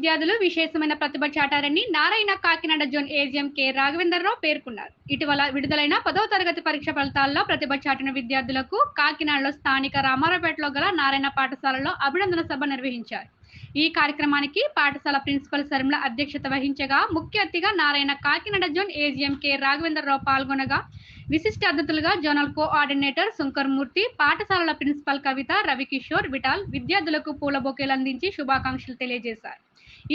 విద్యార్థులు విశేషమైన ప్రతిభ చాటారని Narayana Kakinada zone AGM K Raghavendrarao పేర్కొన్నారు. ఇటీవల విడుదలైన 10వ తరగతి పరీక్ష ఫలితాల్లో ప్రతిభ చాటిన విద్యార్థులకు కాకినాడలో స్థానిక రామారావుపేటలో గల నారాయణ పాఠశాలలో అభినందన సభ నిర్వహించారు. ఈ కార్యక్రమానికి పాఠశాల ప్రిన్సిపల్ శర్మిల అధ్యక్షత వహించగా ముఖ్య అతిథిగా Narayana Kakinada zone AGM K Raghavendrarao పాల్గొనగా విశిష్ట అతిథులుగా జోనల్ కోఆర్డినేటర్ శంకర్మూర్తి, పాఠశాలల ప్రిన్సిపల్ కవిత, రవికిషోర్, విఠాల్ విద్యార్థులకు పూల బొకేలు అందించి శుభాకాంక్షలు తెలియజేశారు.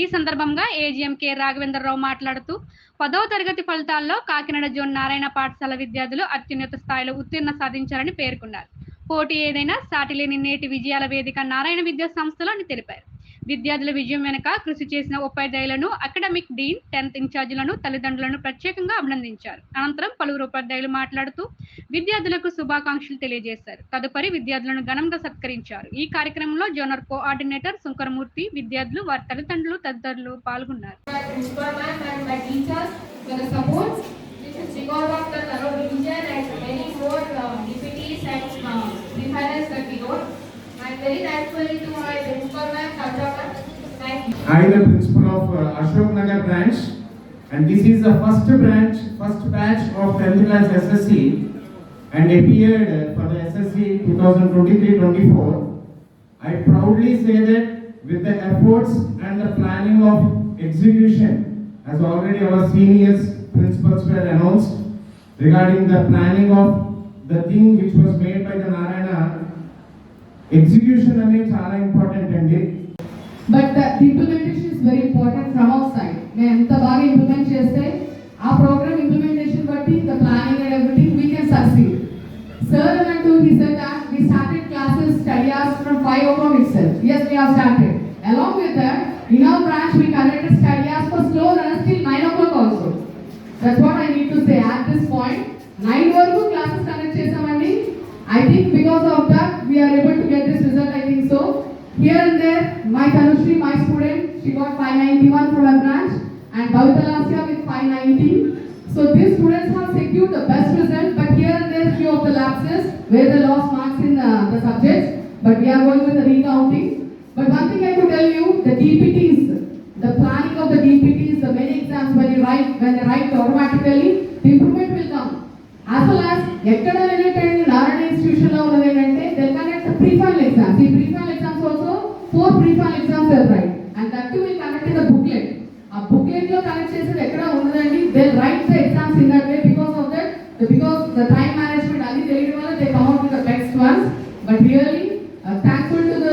ఈ సందర్భంగా ఏజీఎం కె రాఘవేంద్రరావు మాట్లాడుతూ 10వ తరగతి ఫలితాల్లో కాకినాడ జోన్ నారాయణ పాఠశాల విద్యార్థులు అత్యున్నత స్థాయిలో ఉత్తీర్ణ సాధించారని పేర్కొన్నారు. పోటీ ఏదైనా సాటిలేని నేటి విజయాల వేదిక నారాయణ విద్యా సంస్థలు అని తెలిపారు. విద్యార్థుల విజయం వెనుక కృషి చేసిన ఉపాధ్యాయులను, అకాడమిక్ డీన్, 10th ఇన్ఛార్జీలను, తల్లిదండ్రులను ప్రత్యేకంగా అభినందించారు. అనంతరం పలువురు ఉపాధ్యాయులు మాట్లాడుతూ విద్యార్థులకు శుభాకాంక్షలు తెలియజేశారు. తదుపరి విద్యార్థులను ఘనంగా సత్కరించారు. ఈ కార్యక్రమంలో జోనల్ కోఆర్డినేటర్ శంకరమూర్తి, విద్యార్థులు, వారి తల్లిదండ్రులు తదితరులు పాల్గొన్నారు. I'm very thankful to my principal ma'am, Kanjaka. I am the principal of Ashok Nagar branch, and this is the first batch of 10th class SSC, and appeared for the SSC 2023-24. I proudly say that with the efforts and the planning of execution, as already our seniors principals were announced, regarding the planning of the thing which was made by the Narayana. Execution అనేది చాలా important అండి. But the implementation is very important from our side. మేము ఎంత బాగా implement చేస్తే ఆ programme implementation బట్టి the planning and everything we can succeed. Sir అంటూ he said that we started classes study hours from 5 o'clock itself. Yes, we have started. Along with that, in our branch we conducted study hours for slow runners till 9 o'clock also. That's what I need to say at this point. 9 వరకు classes conduct చేసామండి. I think because of that we are able to get this result. I think so. Here and there, my Tanushri, my student, she got 591 from her branch, and Bhavita Lasya with 590. So these students have secured the best result, but here and there few of the lapses where they lost marks in the subjects. But we are going with the recounting. But one thing I could tell you, the DPTs, the planning of the DPTs, the many exams when they write automatically, the improvement will come. As well as ఎక్కడ related Narayana institution లో ఉన్నది ఏంటంటే they conduct pre-final exams. ఈ pre-final exams also 4 pre-final exams are right, and that too will conduct in the booklet. ఆ booklet లో connect చేసేది ఎక్కడ ఉన్నదండి, they write the exams in that way. Because of that, because the time management అన్ని తెలియడం వల్ల they come out with the best ones. But really thankful to the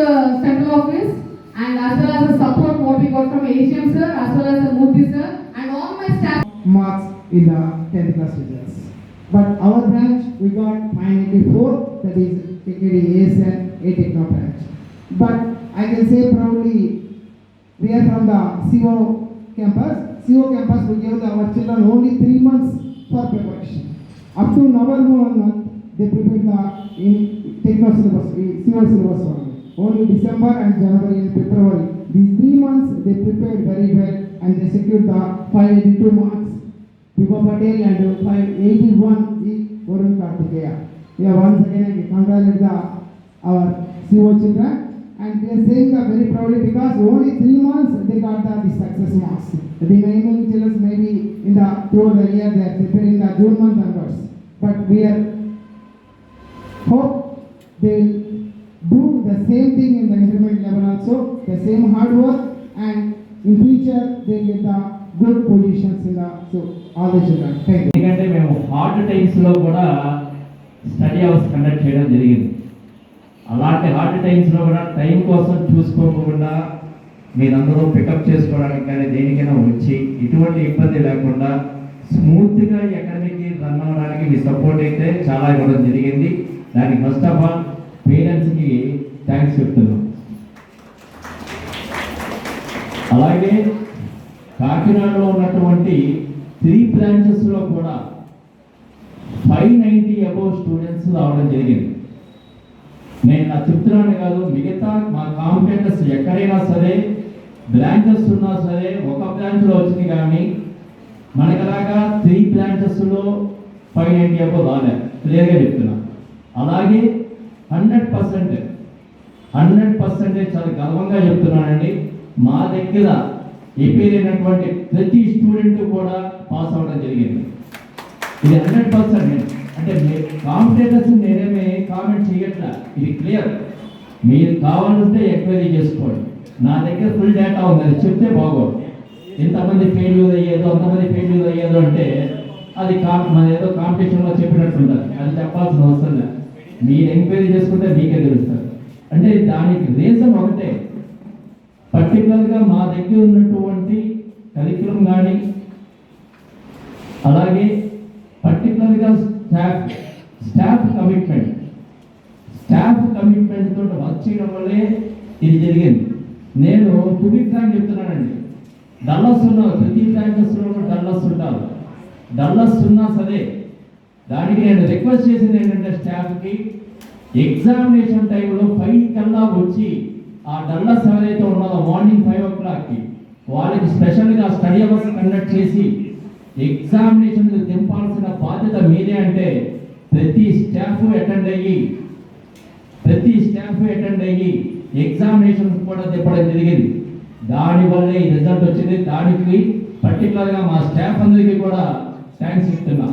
central office and as well as the support what we got from ACM sir, as well as the Murthy sir and all my staff. Marks in the 10th class results. But our branch, we got 584, that is TKD AS and A Techno branch. But I can say proudly, we are from the CO campus. CO campus, we gave our children only 3 months for preparation. Up to November 1 month, they prepared the in Techno syllabus, CO syllabus only December and January and February. These 3 months, they prepared very well and they secured the 582 marks. Viva Patel and 581 Varun Kartikeya. We are once again congratulate our CO children, and we are saying that very proudly because only 3 months they got the success marks. The remaining children maybe in the throughout the year they are preparing the June month onwards. But we are hope they do the same thing in the intermediate level also, the same hard work, and in future they get the good positions in the so all the children. Thank you. ఎందుకంటే మేము hard times లో కూడా study hours conduct చేయడం జరిగింది. అలాంటి hard times లో కూడా time కోసం చూసుకోకుండా మీరందరూ పికప్ చేసుకోవడానికి కానీ దేనికైనా వచ్చి ఎటువంటి ఇబ్బంది లేకుండా స్మూత్గా అకాడమీకి రన్ అవ్వడానికి మీ సపోర్ట్ అయితే చాలా ఇవ్వడం జరిగింది. దానికి ఫస్ట్ ఆఫ్ ఆల్ పేరెంట్స్కి థ్యాంక్స్ చెప్తున్నాం. అలాగే కాకినాడలో ఉన్నటువంటి 3 బ్రాంచెస్లో కూడా 590 అబోవ్ స్టూడెంట్స్ రావడం జరిగింది. నేను నా చెప్తున్నాను కాదు, మిగతా మా కాంపిటెంటర్స్ ఎక్కడైనా సరే బ్రాంచెస్ ఉన్నా సరే ఒక బ్రాంచ్లో వచ్చింది, కానీ మనకలాగా 3 బ్రాంచెస్లో 590 అబోవ్ రాలే, క్లియర్గా చెప్తున్నా. అలాగే 100% చాలా గర్వంగా చెప్తున్నానండి, మా దగ్గర ఏపీలో అయినటువంటి ప్రతి స్టూడెంట్ కూడా పాస్ అవ్వడం జరిగింది. ఇది 100%. అంటే కాంపిటేటర్స్ నేనేమి కామెంట్ చేయట్లా, ఇది క్లియర్. మీరు కావాలంటే ఎంక్వైరీ చేసుకోండి. నా దగ్గర ఫుల్ డేటా ఉంది, అది చెప్తే బాగోదు. ఇంతమంది ఫెయిల్యూర్ అయ్యేదో అంతమంది ఫెయిల్యూర్ అయ్యేదో అంటే అది మన ఏదో కాంపిటీషన్లో చెప్పినట్టు ఉంటుంది, అది చెప్పాల్సిన అవసరం లేదు. మీరు ఎంక్వైరీ చేసుకుంటే మీకే తెలుస్తారు. అంటే దానికి రీజన్ ఒకటే, పర్టికులర్గా మా దగ్గర ఉన్నటువంటి కరికులం కానీ అలాగే పర్టికులర్గా స్టాఫ్ కమిట్మెంట్ తోటి వర్క్ చేయడం వల్లే ఇది జరిగింది. నేను టుబిక్రాన్ చెప్తున్నానండి, డల్లస్ ఉన్న ప్రతి క్యాంపస్లో డల్లస్ ఉంటారు. డల్లస్ ఉన్నా సరే దానికి నేను రిక్వెస్ట్ చేసింది ఏంటంటే స్టాఫ్కి ఎగ్జామినేషన్ టైంలో 5 కల్లా వచ్చి ఆ డల్లస్ ఎవరైతే ఉన్నారో మార్నింగ్ 5 o'clockకి వాళ్ళకి స్పెషల్గా స్టడీ అవర్స్ కండక్ట్ చేసి ఎగ్జామినేషన్ దింపాల్సిన బాధ్యత మీదే. అంటే ప్రతి స్టాఫ్ అటెండ్ అయ్యి ఎగ్జామినేషన్ కూడా తిప్పడం జరిగింది. దానివల్లే ఈ రిజల్ట్ వచ్చింది. దానికి పర్టికులర్గా మా స్టాఫ్ అందరికీ కూడా థ్యాంక్స్ చెప్తున్నా.